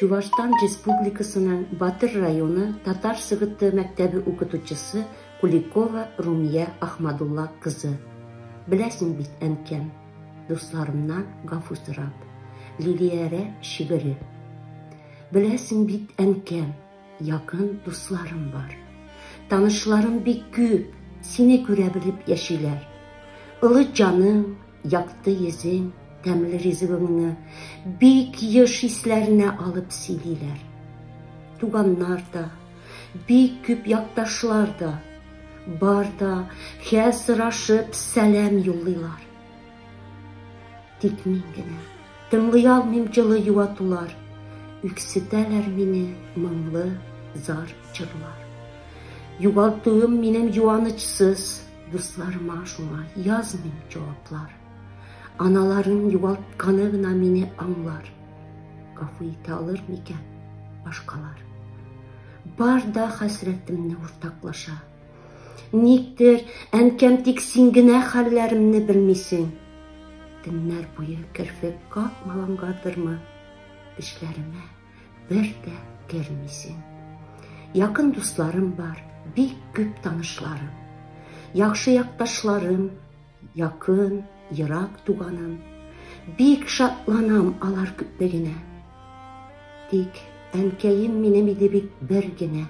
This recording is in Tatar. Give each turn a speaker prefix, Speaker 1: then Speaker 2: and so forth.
Speaker 1: Чувашстан Республикасының Батыр районы Татар сыгыты мәктәбе укытучысы Куликова Румия Ахмадулла кызы. Беләсең бит, әнкәм, дусларымнан гафу сорап, Лилиярә шигыре. Беләсең бит, әнкәм, якын дусларым бар. Танышларым бик күп, сине күрә белеп яшиләр. Ылы җаның, якты йөзең, тәмле ризыгыңны бик еш исләренә алып сөйлиләр. Туганнар да, бик күп якташлар да, бар да, хәл сорашып сәлам юллыйлар. Тик мин генә тыңлый алмыйм җылы юатулар, үксетәләр мине моңлы зар җырлар. Югалтуым минем юанычсыз, дусларыма шуңа язмыйм җаваплар. Аналарын югалтканы гына мине аңлар. Гафу итә алыр микән башкалар? Бар да хәсрәтемне уртаклаша. Никтер, әнкәм, тик син генә хәлләремне белмисең. Төннәр буе керфек какмагангадырмы, эшләремә бер дә кермисең. Якын дусларым бар, бик күп танышларым. Яхшы якташларым, якын, ерак туганым. Бик шатланам алар күплегенә. Тик әнкәем минем иде бит бер генә.